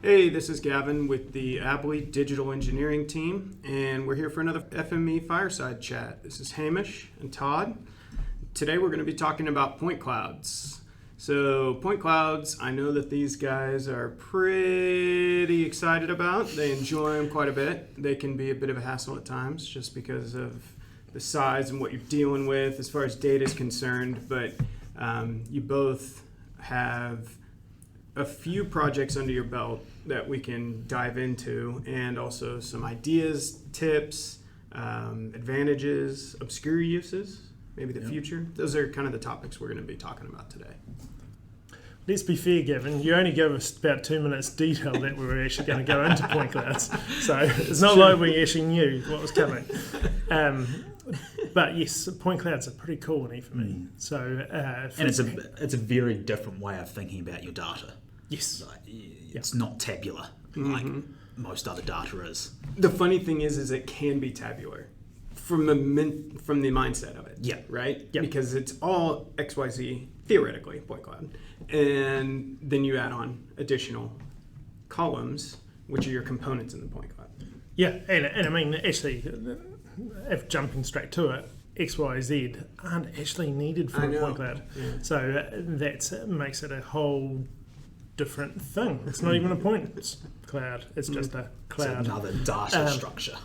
Hey, this is Gavin with the Abley Digital Engineering team, and we're here for another FME Fireside chat. This is Hamish and Todd. Today we're going to be talking about point clouds. So point clouds, I know that these guys are pretty excited about. They enjoy them quite a bit. They can be a bit of a hassle at times just because of the size and what you're dealing with as far as data is concerned, but you both have a few projects under your belt that we can dive into, and also some ideas, tips, advantages, obscure uses, maybe the future. Those are kind of the topics we're going to be talking about today. Let's be fair, Gavin. You only gave us about 2 minutes detail that we were actually going to go into point clouds. So it's not like we actually knew what was coming. But yes, point clouds are pretty cool in FME. So, and it's a very different way of thinking about your data. Yes. Like, it's not tabular like most other data is. The funny thing is it can be tabular from the mindset of it. Yeah. Right? Yeah. Because it's all XYZ, theoretically, point cloud. And then you add on additional columns, which are your components in the point cloud. Yeah, and I mean, actually, if jumping straight to it, X, Y, Z aren't actually needed for a point cloud. Yeah. So that makes it a whole different thing. It's not even a point cloud. It's just a cloud. It's another data structure.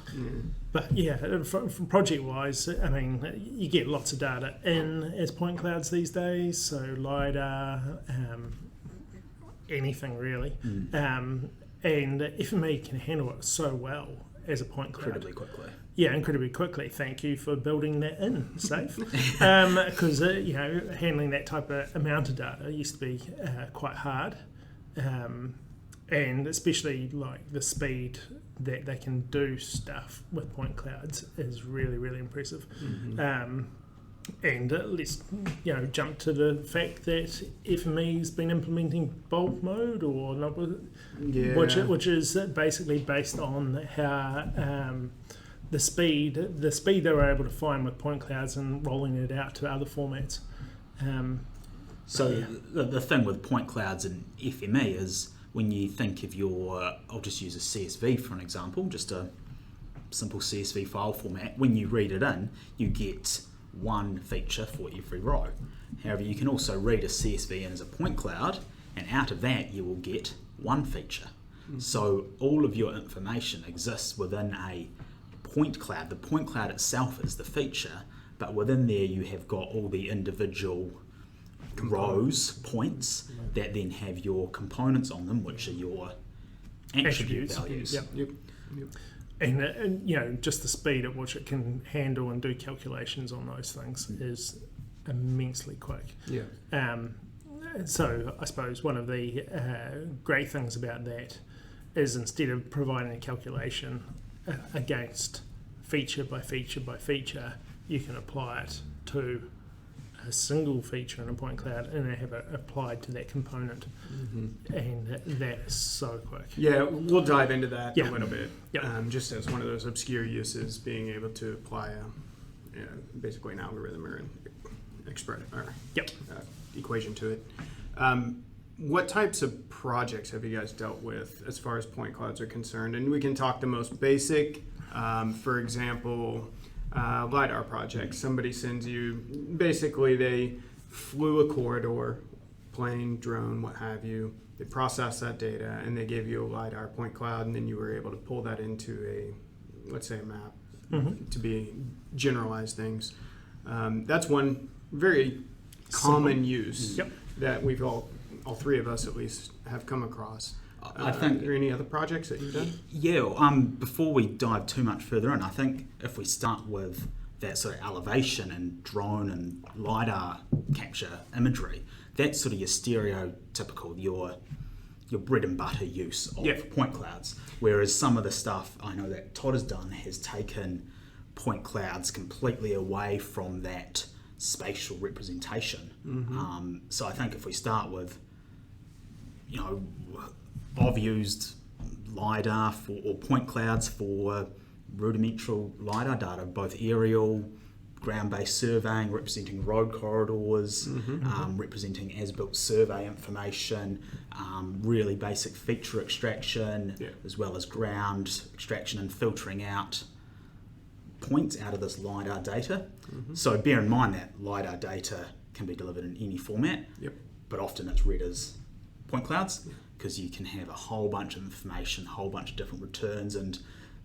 But yeah, from project-wise, I mean, you get lots of data in as point clouds these days. So LiDAR, anything really. And FME can handle it so well as a point cloud. Incredibly quickly. Yeah, incredibly quickly. Thank you for building that in, Safe. Because handling that type of amount of data used to be quite hard, and especially like the speed that they can do stuff with point clouds is really, really impressive. And let's jump to the fact that FME's been implementing bulk mode or not, which is basically based on how the speed they were able to find with point clouds and rolling it out to other formats. The thing with point clouds and FME is when you think of I'll just use a CSV for an example, just a simple CSV file format. When you read it in, you get one feature for every row. However, you can also read a CSV in as a point cloud, and out of that you will get one feature. So all of your information exists within a point cloud. The point cloud itself is the feature, but within there you have got all the individual rows, points, that then have your components on them, which are your attribute values. Yep. And just the speed at which it can handle and do calculations on those things is immensely quick. Yeah. So I suppose one of the great things about that is instead of providing a calculation against feature by feature by feature, you can apply it to a single feature in a point cloud and have it applied to that component. And that is so quick. Yeah, we'll dive into that a little bit. Yep. Just as one of those obscure uses, being able to apply basically an algorithm or an equation to it. What types of projects have you guys dealt with as far as point clouds are concerned? And we can talk the most basic. For example, LiDAR project. Somebody sends you, basically they flew a corridor, plane, drone, what have you. They processed that data and they gave you a LiDAR point cloud, and then you were able to pull that into let's say a map to be generalized things. That's one very common use that we've all three of us at least have come across. I think. Are there any other projects that you've done? Yeah. Before we dive too much further in, I think if we start with that sort of elevation and drone and LiDAR capture imagery, that's sort of your stereotypical, your bread and butter use of point clouds. Whereas some of the stuff I know that Todd has done has taken point clouds completely away from that spatial representation. So I think if we start with, I've used LiDAR or point clouds for rudimentary LiDAR data, both aerial, ground-based surveying, representing road corridors, representing as-built survey information, really basic feature extraction, as well as ground extraction and filtering out points out of this LiDAR data. So bear in mind that LiDAR data can be delivered in any format, but often it's read as point clouds because you can have a whole bunch of information, a whole bunch of different returns, and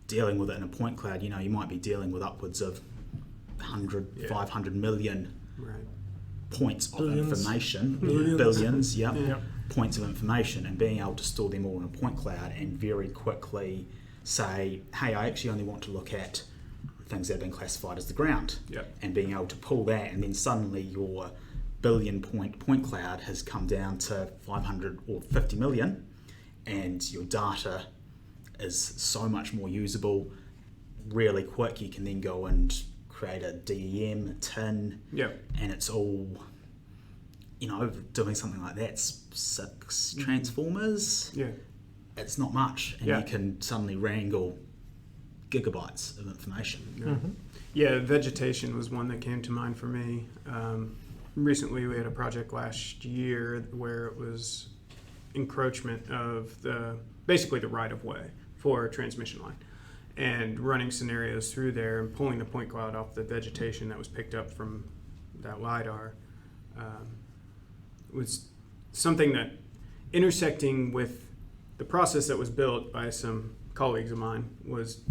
dealing with it in a point cloud, you might be dealing with upwards of 100, 500 million points of information, billions, points of information, and being able to store them all in a point cloud and very quickly say, hey, I actually only want to look at things that have been classified as the ground, and being able to pull that, and then suddenly your billion point cloud has come down to 500 or 50 million, and your data is so much more usable, really quick. You can then go and create a DEM, a TIN, and it's all, doing something like that, 6 transformers, it's not much, and you can suddenly wrangle gigabytes of information. Vegetation was one that came to mind for me. Recently we had a project last year where it was encroachment of basically the right-of-way for a transmission line, and running scenarios through there and pulling the point cloud off the vegetation that was picked up from that LiDAR was something that, intersecting with the process that was built by some colleagues of mine, was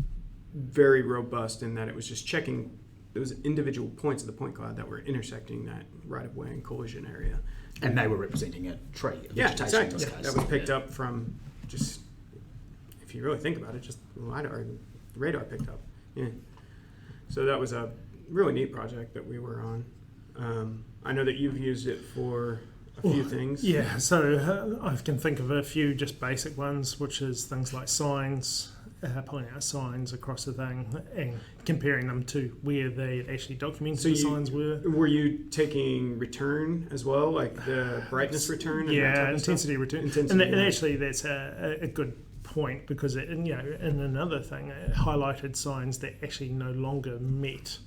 very robust in that it was just checking those individual points of the point cloud that were intersecting that right-of-way and collision area. And they were representing a tree, exactly. In this case. That was picked up from just, if you really think about it, just LiDAR, the radar picked up. So that was a really neat project that we were on. I know that you've used it for a few things. Yeah, so I can think of a few just basic ones, which is things like signs, pulling out signs across the thing and comparing them to where they actually documented the signs were. Were you taking return as well, like the brightness return? And that type of intensity return. And actually that's a good point, because and another thing, it highlighted signs that actually no longer met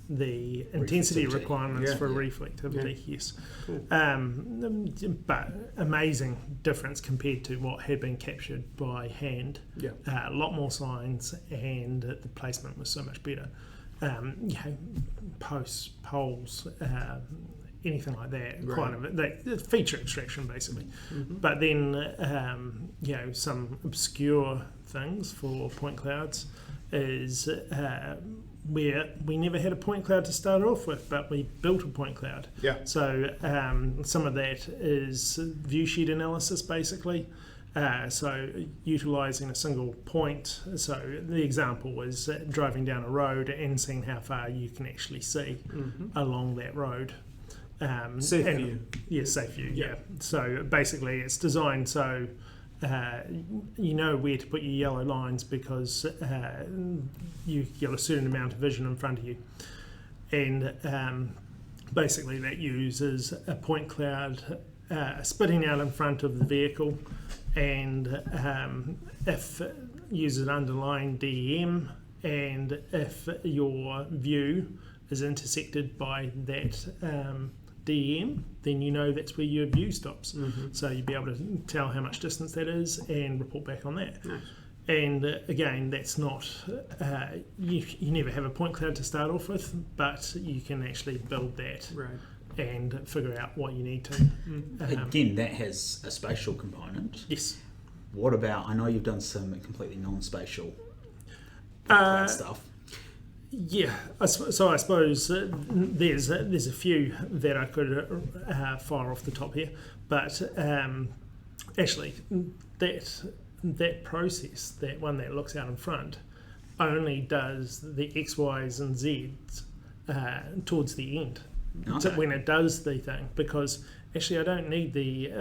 the intensity requirements for reflectivity. Yes, cool. But amazing difference compared to what had been captured by hand. A lot more signs, and the placement was so much better. Posts, poles, anything like that, kind of that feature extraction basically. But then some obscure things for point clouds is where we never had a point cloud to start off with, but we built a point cloud. So some of that is viewshed analysis basically. So utilising a single point. So the example was driving down a road and seeing how far you can actually see along that road. Safe view. Yeah, safe view, yeah. So basically it's designed so you know where to put your yellow lines, because you get a certain amount of vision in front of you. And basically that uses a point cloud spitting out in front of the vehicle, and if uses an underlying DEM, and if your view is intersected by that DEM, then you know that's where your view stops. So you'll be able to tell how much distance that is and report back on that. Nice. And again, that's not, you never have a point cloud to start off with, but you can actually build that and figure out what you need to. Again, that has a spatial component. Yes. What about, I know you've done some completely non-spatial stuff. Yeah, so I suppose there's a few that I could fire off the top here, but actually that process, that one that looks out in front, only does the X, Y's and Z's towards the end. So when it does the thing, because actually I don't need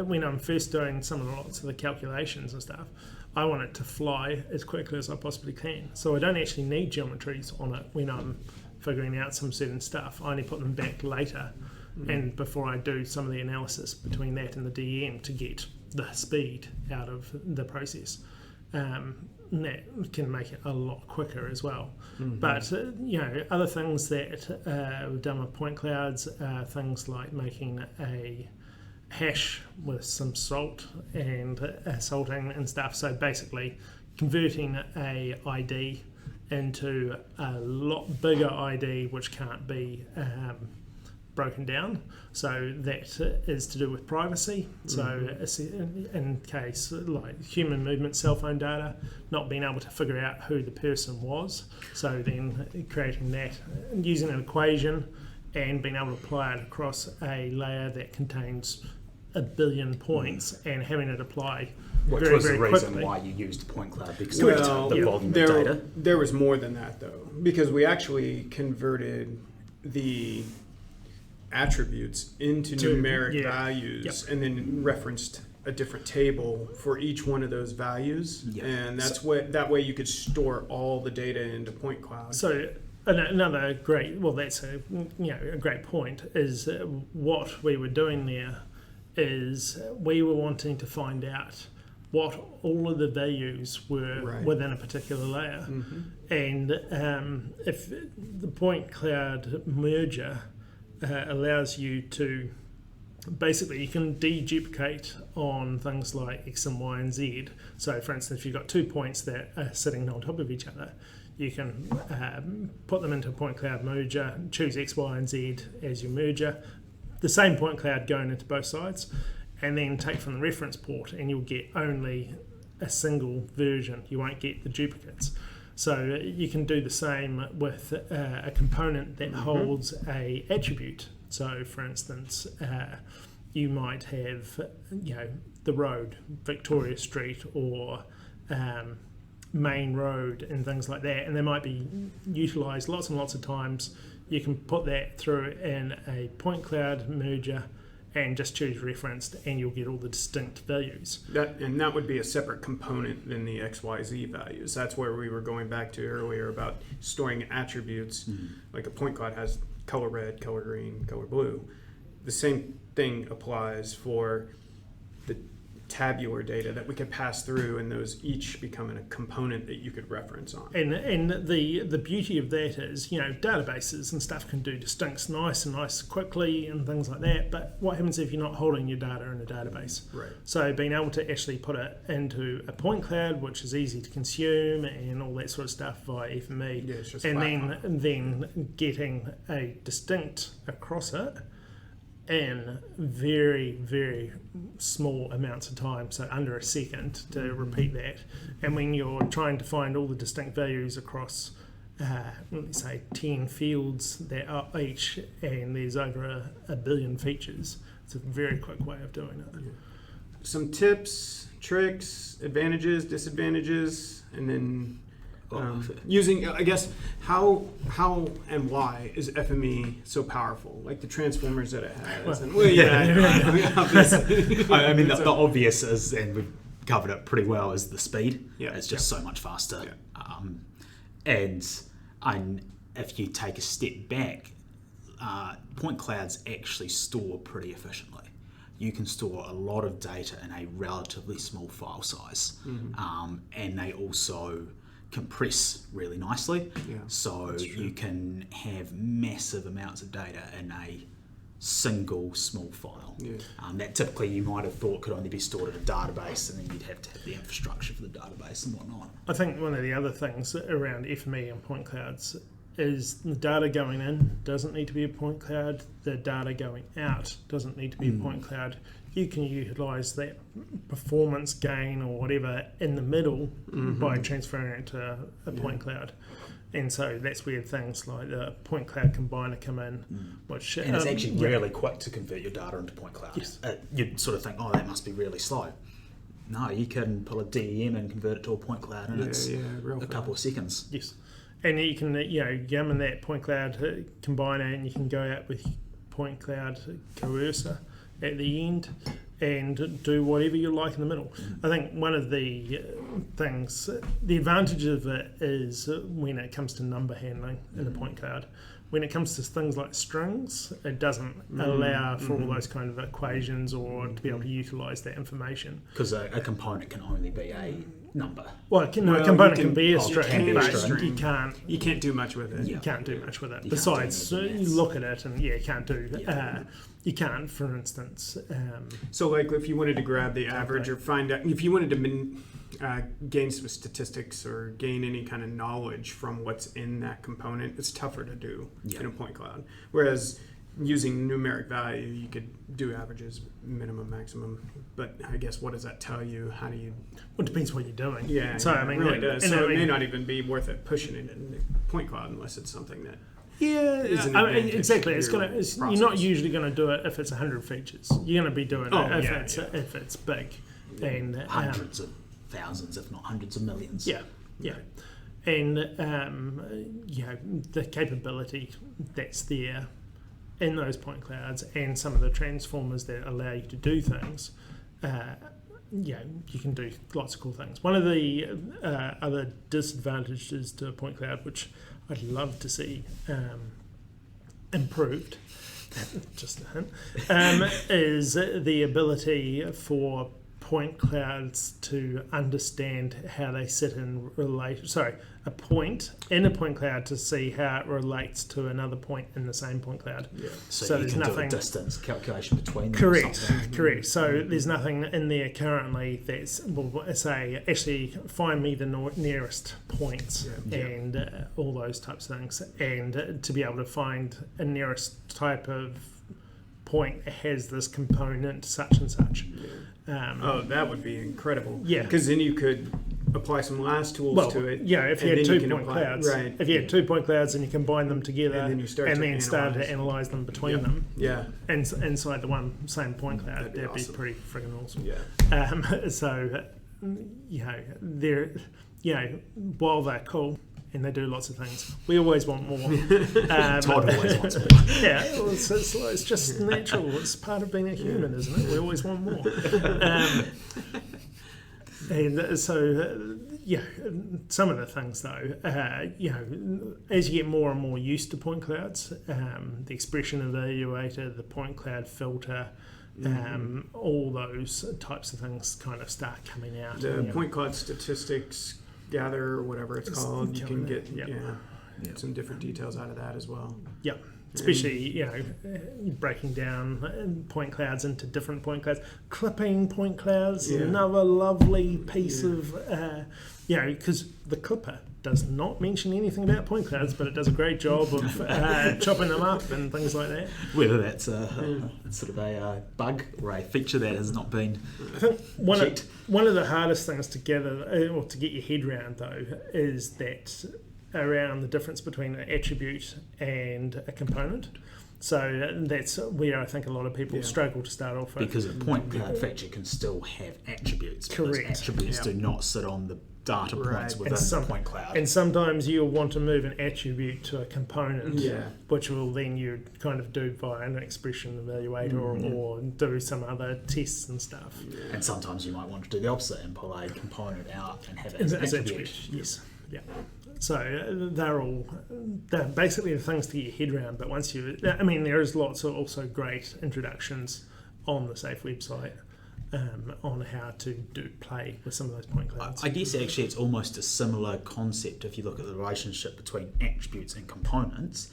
when I'm first doing lots of the calculations and stuff, I want it to fly as quickly as I possibly can. So I don't actually need geometries on it when I'm figuring out some certain stuff. I only put them back later, and before I do some of the analysis between that and the DEM to get the speed out of the process. that can make it a lot quicker as well. Mm-hmm. But other things that we've done with point clouds are things like making a hash with some salt and salting and stuff. So basically converting a ID into a lot bigger ID which can't be broken down. So that is to do with privacy. So in case like human movement, cell phone data, not being able to figure out who the person was. So then creating that, using an equation and being able to apply it across a layer that contains 1 billion points and having it apply Which very, was very the reason quickly. why you used point cloud, because Well, the volume of data. there was more than that though, because we actually converted the attributes into numeric values and then referenced a different table for each one of those values, and that's that way you could store all the data into point cloud. So another great, that's a great point, is what we were doing there is we were wanting to find out what all of the values were within a particular layer. And if the point cloud merger allows you to, basically you can deduplicate on things like X and Y and Z. So for instance, if you've got 2 points that are sitting on top of each other, you can put them into a point cloud merger, choose X, Y and Z as your merger, the same point cloud going into both sides, and then take from the reference port and you'll get only a single version. You won't get the duplicates. So you can do the same with a component that holds a attribute. So for instance, you might have the road, Victoria Street, or Main Road and things like that, and they might be utilised lots and lots of times. You can put that through in a point cloud merger and just choose referenced, and you'll get all the distinct values. That would be a separate component than the XYZ values. That's where we were going back to earlier about storing attributes. Like a point cloud has color red, color green, color blue. The same thing applies for the tabular data that we could pass through, and those each becoming a component that you could reference on. And the beauty of that is, databases and stuff can do distincts nice quickly and things like that, but what happens if you're not holding your data in a database? Right. So being able to actually put it into a point cloud, which is easy to consume and all that sort of stuff via FME, it's just and then getting a distinct across it in very, very small amounts of time, so under a second to repeat that. And when you're trying to find all the distinct values across, let's say, 10 fields that are each, and there's over a billion features, it's a very quick way of doing it. Some tips, tricks, advantages, disadvantages, and then using, I guess, how and why is FME so powerful? Like the transformers that it has. Obviously. I mean, the obvious is, and we've covered it pretty well, is the speed. It's just so much faster. And if you take a step back, point clouds actually store pretty efficiently. You can store a lot of data in a relatively small file size, and they also compress really nicely, so you can have massive amounts of data in a single small file that typically you might have thought could only be stored in a database, and then you'd have to have the infrastructure for the database and whatnot. I think one of the other things around FME and point clouds is the data going in doesn't need to be a point cloud, the data going out doesn't need to be a point cloud. You can utilise that performance gain or whatever in the middle by transferring it to a point cloud. And so that's where things like the point cloud combiner come in. Which, and it's actually really quick to convert your data into point cloud. You'd sort of think, that must be really slow. No, you can pull a DEM and convert it to a point cloud, and it's a couple of seconds. Yes. And you can gammon that point cloud combiner, and you can go out with point cloud coercer at the end and do whatever you like in the middle. I think one of the things, the advantage of it is when it comes to number handling in the point cloud. When it comes to things like strings, it doesn't allow for all those kind of equations or to be able to utilise that information. Because a component can only be a number. Well, a Well, component you can be a can- string, it can be a but string. you can't do much with it. Yeah. can't do much with it. You can't do Besides, any of the you maths. look at it and you can't do. Yeah. You can't, for instance. So, like, if you wanted to grab the average or find out, if you wanted to gain some statistics or gain any kind of knowledge from what's in that component, it's tougher to do Yeah. in a point cloud. Whereas using numeric value, you could do averages, minimum, maximum. But I guess what does that tell you? How do you? Well, it depends what you're doing. Yeah, So yeah, I mean, it really does. and So I it may mean- not even be worth it pushing it in the point cloud unless it's something that. Yeah, is an I mean, advantage exactly. to It's your you're not process. usually going to do it if it's 100 features. You're going to be doing Oh, it yeah, if it's big, and Hundreds of thousands, if not hundreds of millions. yeah, and the capability that's there in those point clouds and some of the transformers that allow you to do things. You can do lots of cool things. One of the other disadvantages to a point cloud, which I'd love to see improved, just a hint, is the ability for point clouds to understand how they sit in relation. Sorry, a point in a point cloud to see how it relates to another point in the same point cloud. Yeah. So, So you there's can do nothing- a distance calculation between them. or Correct, something. correct. So there's nothing in there currently that's, say, actually find me the nearest points Yeah. and all those types of things. And to be able to find a nearest type of point that has this component such and such. Oh, that would be incredible. Yeah. Because then you could apply some last tools to it. yeah, if you and had then you 2 can point apply- clouds, right. if you had 2 point clouds and you combine them together And then you start and to then start to analyze. analyze them between Yeah. them Yeah. and inside the same point cloud, That'd be that'd be awesome. pretty friggin' awesome. Yeah. So, they're, while they're cool and they do lots of things, we always want more. Todd always wants more. Yeah, well, it's just natural. It's part of being a human, isn't it? We always want more. And so, some of the things though, as you get more and more used to point clouds, the expression evaluator, the point cloud filter, all those types of things kind of start coming out. The And, point cloud statistics gather, or whatever it's called, you can get Yeah. some different details out of that as well. Yeah, especially breaking down point clouds into different point clouds, clipping point clouds, Yeah. another lovely piece Yeah. of because the clipper does not mention anything about point clouds, but it does a great job of chopping them up and things like that. Whether that's sort of a bug or a feature that has not been I think one checked. of the hardest things to gather or to get your head around though is that around the difference between an attribute and a component. So that's where I think a lot of people Yeah. struggle to start off with. Because a point cloud feature can still have attributes. But those Correct. attributes Yeah. do not sit on the data Right. points And within some- the point cloud. And sometimes you'll want to move an attribute to a component, Yeah. which will then you kind of do via an expression evaluator or do some other tests and stuff. And sometimes you might want to do the opposite and pull a component out and have it As as an an attribute. attribute, yes. Yeah. So they're basically the things to get your head around. But once there is lots of also great introductions on the SAFE website on how to play with some of those point clouds. I guess actually it's almost a similar concept if you look at the relationship between attributes and components.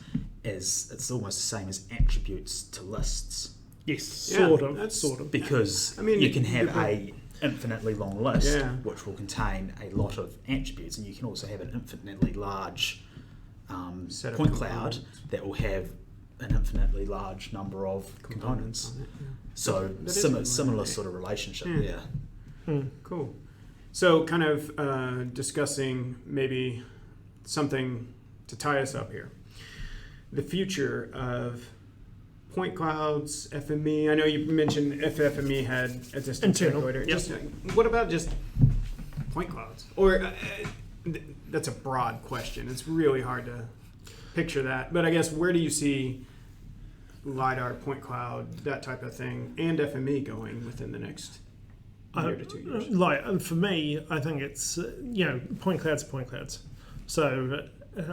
It's almost the same as attributes to lists, Yes, Yeah, sort of. that's- because I mean, you can have the- a infinitely long list Yeah. which will contain a lot of attributes, and you can also have an infinitely large Set of point cloud components. that will have an infinitely large number of components. on it, yeah. So That is similar similar. sort of relationship Yeah. there. Cool. So, kind of discussing maybe something to tie us up here. The future of point clouds, FME. I know you mentioned if FME had a distance Internal, calculator. yep. Just what about just point clouds? Or that's a broad question. It's really hard to picture that. But I guess where do you see LiDAR, point cloud, that type of thing, and FME going within the next year to 2 years? For me, I think it's point clouds are point clouds. So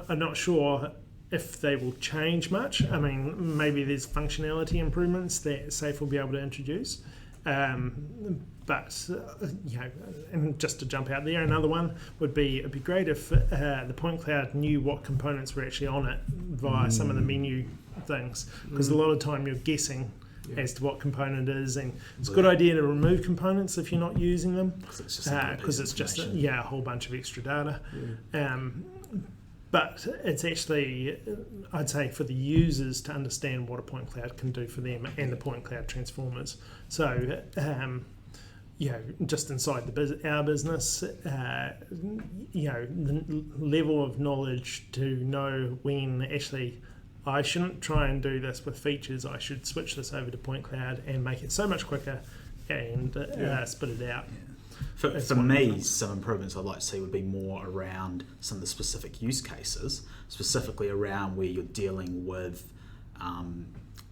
I'm not sure if they will change much. I mean, maybe there's functionality improvements that SAFE will be able to introduce, But and just to jump out there, another one would be it'd be great if the point cloud knew what components were actually on it via some of the menu things, because a lot of time you're guessing as to what component it is, and it's a good idea to remove components if you're not using them, because it's just a whole bunch of extra data. But it's actually, I'd say, for the users to understand what a point cloud can do for them and the point cloud transformers. So, just inside our business, the level of knowledge to know when actually I shouldn't try and do this with features, I should switch this over to point cloud and make it so much quicker and spit it out. For me, some improvements I'd like to see would be more around some of the specific use cases, specifically around where you're dealing with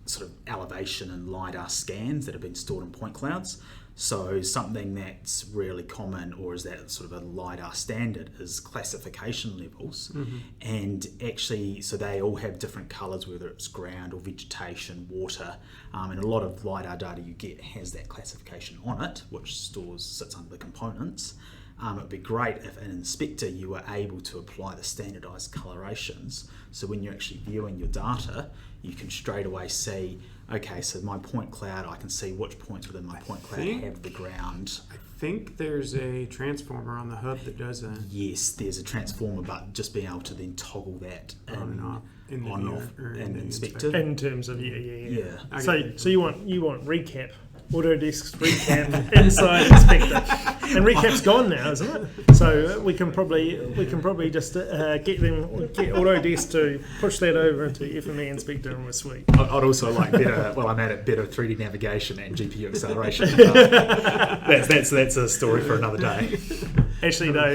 sort of elevation and LiDAR scans that have been stored in point clouds. So something that's really common, or is that sort of a LiDAR standard, is classification levels. And actually, so they all have different colours, whether it's ground or vegetation, water, and a lot of LiDAR data you get has that classification on it, which sits under the components. It would be great if an inspector you were able to apply the standardised colorations, so when you're actually viewing your data, you can straight away see, okay, so my point cloud, I can see which points within my point cloud have the ground. I think there's a transformer on the hub that does that. Yes, there's a transformer, but just being able to then toggle that on off in the inspector. In terms of Yeah. So you want recap. Autodesk's recap inside inspector, and recap's gone now, isn't it? So we can probably just get Autodesk to push that over into FME inspector, and we're sweet. I'd also like better. Well, I'm at better 3D navigation and GPU acceleration. That's a story for another day. Actually, though,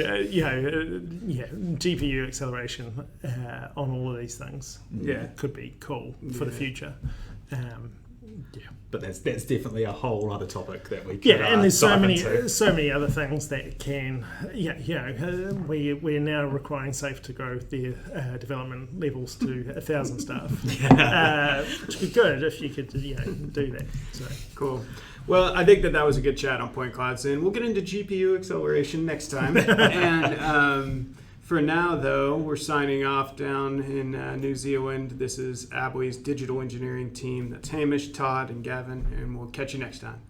GPU acceleration on all of these things, could be cool for the future. But that's definitely a whole other topic that we could and there's so many other things that can we're now requiring SAFE to grow their development levels to 1,000 staff, which would be good if you could do that. So cool. Well, I think that was a good chat on point clouds, and we'll get into GPU acceleration next time. And for now, though, we're signing off down in New Zealand. This is Abley's digital engineering team. That's Hamish, Todd, and Gavin, and we'll catch you next time.